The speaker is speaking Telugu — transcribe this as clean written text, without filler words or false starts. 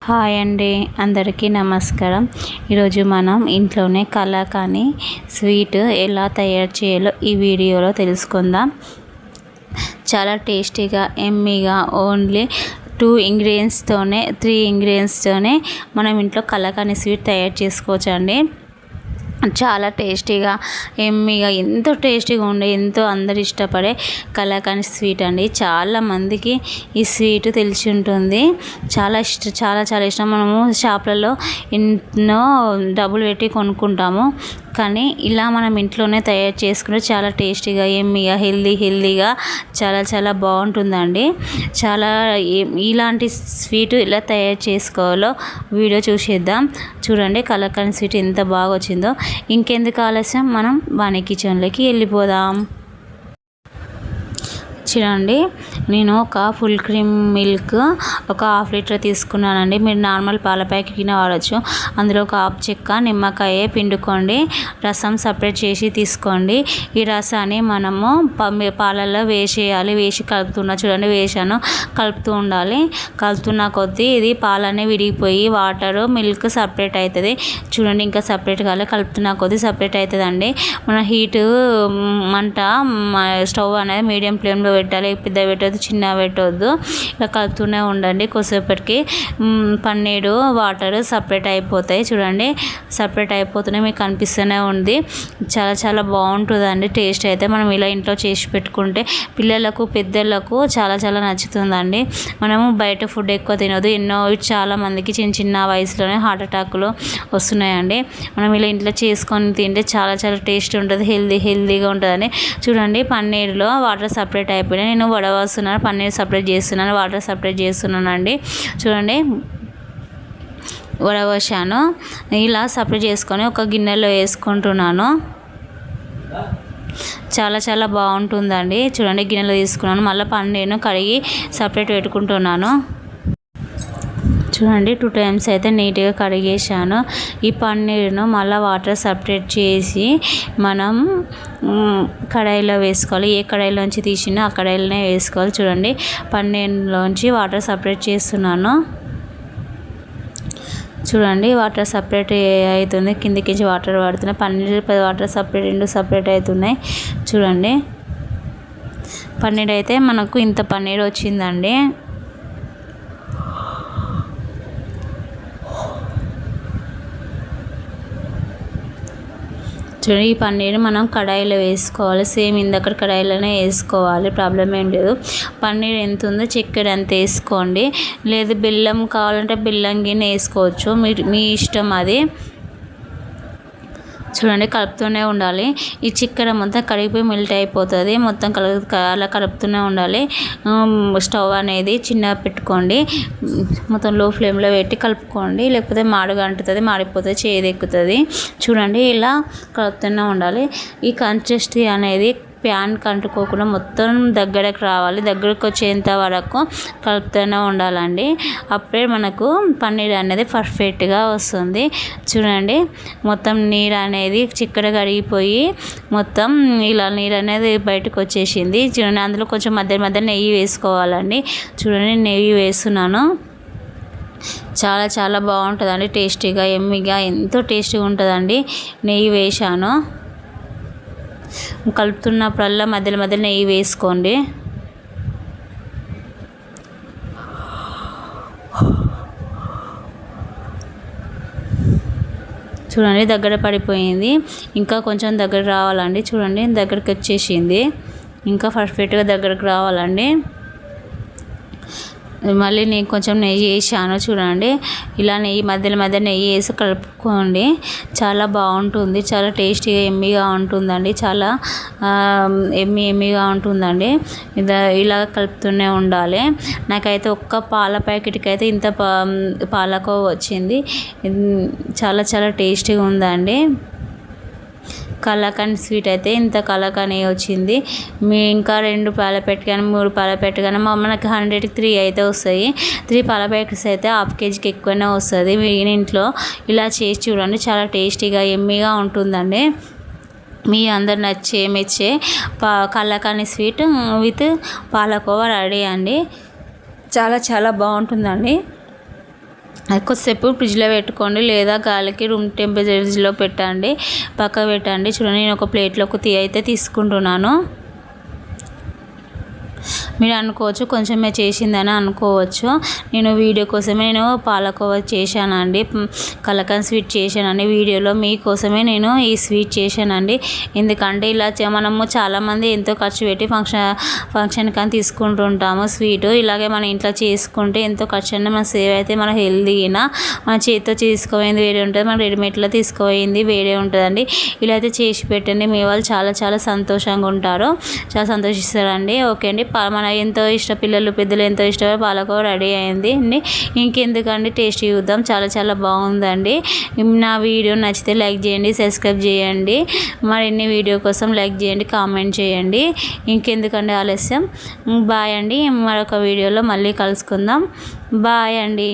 హాయ్ అండి, అందరికీ నమస్కారం. ఈరోజు మనం ఇంట్లోనే కలాకాని స్వీట్ ఎలా తయారు చేయాలో ఈ వీడియోలో తెలుసుకుందాం. చాలా టేస్టీగా ఎమ్మీగా ఓన్లీ 3 ఇంగ్రీడియంట్స్తోనే మనం ఇంట్లో కలాకాని స్వీట్ తయారు చేసుకోవచ్చు అండి. చాలా టేస్టీగా ఎమ్మీగా ఎంతో టేస్టీగా ఉండే ఎంతో అందరు ఇష్టపడే కలాకాని స్వీట్ అండి. చాలామందికి ఈ స్వీట్ తెలిసి ఉంటుంది. చాలా ఇష్టం. మనము షాప్లలో ఎన్నో డబ్బులు పెట్టి కొనుక్కుంటాము, కానీ ఇలా మనం ఇంట్లోనే తయారు చేసుకుంటే చాలా టేస్టీగా ఎమ్మీగా హెల్దీగా చాలా బాగుంటుందండి. ఇలాంటి స్వీట్ ఎలా తయారు చేసుకోవాలో వీడియో చూసేద్దాం. చూడండి కలాకాని స్వీట్ ఎంత బాగా వచ్చిందో. ఇంకెందుకు ఆలస్యం, మనం వాణి కిచెన్లోకి వెళ్ళిపోదాం. చూడండి, నేను ఒక ఫుల్ క్రీమ్ మిల్క్ ఒక 1/2 లీటర్ తీసుకున్నానండి. మీరు నార్మల్ పాల ప్యాకెట్ వాడచ్చు. అందులో ఒక 1/2 చెక్క నిమ్మకాయ పిండుకోండి. రసం సపరేట్ చేసి తీసుకోండి. ఈ రసాన్ని మనము పాలల్లో వేసేయాలి. వేసి చూడండి వేసాను. కలుపుతూ ఉండాలి. కలుపుతున్న కొద్దీ ఇది పాలనే విడిగిపోయి వాటరు మిల్క్ సపరేట్ అవుతుంది. చూడండి, ఇంకా సపరేట్ కాలే. కలుపుతున్న కొద్దీ సపరేట్ అవుతుందండి. మన మంట స్టవ్ అనేది మీడియం ఫ్లేమ్లో పెట్టాలి. పెద్ద పెట్టద్దు, చిన్న పెట్టవద్దు. ఇలా కలుపుతూనే ఉండండి. కొద్దిసేపటికి పన్నీరు వాటర్ సపరేట్ అయిపోతాయి. చూడండి సపరేట్ అయిపోతున్నాయి, మీకు కనిపిస్తూనే ఉంది. చాలా బాగుంటుందండి టేస్ట్ అయితే. మనం ఇలా ఇంట్లో చేసి పెట్టుకుంటే పిల్లలకు పెద్దలకు చాలా నచ్చుతుందండి. మనము బయట ఫుడ్ ఎక్కువ తినదు. చాలా మందికి చిన్న వయసులోనే హార్ట్ అటాక్లు వస్తున్నాయండి. మనం ఇలా ఇంట్లో చేసుకొని తింటే చాలా టేస్ట్ ఉంటుంది, హెల్దీగా ఉంటుందని. చూడండి పన్నీర్లో వాటర్ సపరేట్ అయిపోయినాయి. నేను వడవస్తున్నాను, పన్నీర్ సపరేట్ చేస్తున్నాను, వాటర్ సపరేట్ చేస్తున్నానండి. చూడండి వడవసాను. ఇలా సపరేట్ చేసుకొని ఒక గిన్నెలో వేసుకుంటున్నాను. చాలా బాగుంటుందండి. చూడండి గిన్నెలో తీసుకున్నాను. మళ్ళీ పన్నీర్ను కడిగి సపరేట్ పెట్టుకుంటున్నాను. చూడండి 2 టైమ్స్ అయితే నీట్గా కడిగేసాను. ఈ పన్నీర్ను మళ్ళీ వాటర్ సపరేట్ చేసి మనం కడాయిలో వేసుకోవాలి. ఏ కడాయిలోంచి తీసినా ఆ కడాయిలోనే వేసుకోవాలి. చూడండి పన్నీర్లోంచి వాటర్ సపరేట్ చేస్తున్నాను. చూడండి వాటర్ సపరేట్ అవుతుంది. కిందికి వాటర్ పడుతున్నాయి. పన్నీర్ వాటర్ సపరేట్ అవుతున్నాయి. చూడండి పన్నీర్ అయితే మనకు ఇంత పన్నీర్ వచ్చిందండి. చూడండి ఈ పన్నీర్ మనం కడాయిలో వేసుకోవాలి. సేమ్ ఇందక్కడ కడాయిలోనే వేసుకోవాలి, ప్రాబ్లం ఏం లేదు. పన్నీర్ ఎంత ఉందో చక్కెర అంత వేసుకోండి. లేదు బెల్లం కావాలంటే బెల్లం గిన్నె వేసుకోవచ్చు, మీ ఇష్టం అది. చూడండి కలుపుతూనే ఉండాలి. ఈ చక్కెర మొత్తం కడిగిపోయి మెల్ట్ అయిపోతుంది. మొత్తం అలా కలుపుతూనే ఉండాలి. స్టవ్ అనేది చిన్నగా పెట్టుకోండి. మొత్తం లో ఫ్లేమ్లో పెట్టి కలుపుకోండి, లేకపోతే మాడుగా అంటుతుంది, మాడిపోతుంది, చేదెక్కుతుంది. చూడండి ఇలా కలుపుతూనే ఉండాలి. ఈ కన్సిస్టెన్సీ అనేది ప్యాన్కి అంటుకోకుండా మొత్తం దగ్గరకు రావాలి. దగ్గరకు వచ్చేంత వరకు కలుపుతూనే ఉండాలండి. అప్పుడే మనకు పన్నీర్ అనేది పర్ఫెక్ట్గా వస్తుంది. చూడండి మొత్తం నీరు అనేది చిక్కగా కరిగిపోయి మొత్తం ఇలా నీరు అనేది బయటకు వచ్చేసింది. చూడండి అందులో కొంచెం మధ్య నెయ్యి వేసుకోవాలండి. చూడండి నెయ్యి వేస్తున్నాను. చాలా బాగుంటుందండి. టేస్టీగా ఎమ్మీగా ఎంతో టేస్టీగా ఉంటుందండి. నెయ్యి వేసాను. కలుపుతున్నప్పుడల్లా మధ్య నెయ్యి వేసుకోండి. చూడండి దగ్గర పడిపోయింది. ఇంకా కొంచెం దగ్గర రావాలండి. చూడండి దగ్గరికి వచ్చేసింది. ఇంకా పర్ఫెక్ట్గా దగ్గరకు రావాలండి. మళ్ళీ నేను కొంచెం నెయ్యి వేసాను. చూడండి ఇలా మధ్య నెయ్యి వేసి కలుపుకోండి. చాలా బాగుంటుంది. చాలా టేస్టీగా ఎమ్మీగా ఉంటుందండి. చాలా ఎమ్మీగా ఉంటుందండి. ఇలా కలుపుతూనే ఉండాలి. నాకైతే ఒక్క పాల ప్యాకెట్కి అయితే ఇంత పాలకోవ వచ్చింది. చాలా టేస్టీగా ఉందండి. కలాకాని స్వీట్ అయితే ఇంత కలాకాని వచ్చింది. ఇంకా 2 పాల ప్యాకెట్ కానీ 3 పాల ప్యాకెట్ కానీ మనకి 100కి 3 అయితే వస్తాయి. 3 పాల ప్యాకెట్స్ అయితే 1/2 కేజీకి ఎక్కువనే వస్తుంది. మీ ఇంట్లో ఇలా చేసి చూడండి. చాలా టేస్టీగా ఎమ్మీగా ఉంటుందండి. మీ అందరు మెచ్చే కలాకాని స్వీట్ విత్ పాలకోవా రెడీ అండి. చాలా బాగుంటుందండి. అది కొద్దిసేపు ఫ్రిడ్జ్లో పెట్టుకోండి, లేదా గాలికి రూమ్ టెంపరేచర్లో పెట్టండి, పక్కకు పెట్టండి. చూడండి, నేను ఒక ప్లేట్లోకి అయితే తీసుకుంటున్నాను. మీరు అనుకోవచ్చు కొంచెమే చేసిందని అనుకోవచ్చు. నేను వీడియో కోసమే పాలకోవా చేశానండి, కలకండ్ స్వీట్ చేశానండి. వీడియోలో మీకోసమే నేను ఈ స్వీట్ చేశానండి. ఎందుకంటే ఇలా మనము చాలామంది ఎంతో ఖర్చు పెట్టి ఫంక్షన్ కానీ తీసుకుంటుంటాము స్వీటు. ఇలాగే మన ఇంట్లో చేసుకుంటే ఎంతో ఖర్చు అయినా మన సేవ్ అయితే మన హెల్తీగా మన చేతితో చేసుకోయింది వేరే ఉంటుంది, మన రెడీమేడ్లో తీసుకోయింది వేరే ఉంటుందండి. ఇలా అయితే చేసి పెట్టండి, మీ వాళ్ళు చాలా చాలా సంతోషంగా ఉంటారు, చాలా సంతోషిస్తారండి. ఓకే అండి, మన ఎంతో పిల్లలు పెద్దలు ఎంతో ఇష్టమైన పాలకోవా రెడీ అయింది అండి. ఇంకెందుకండి, టేస్ట్ చూద్దాం. చాలా చాలా బాగుందండి. నా వీడియో నచ్చితే లైక్ చేయండి, సబ్స్క్రైబ్ చేయండి. మరిన్ని వీడియో కోసం లైక్ చేయండి, కామెంట్ చేయండి. ఇంకెందుకండి ఆలస్యం. బాయ్ అండి, మరొక వీడియోలో మళ్ళీ కలుసుకుందాం. బాయ్ అండి.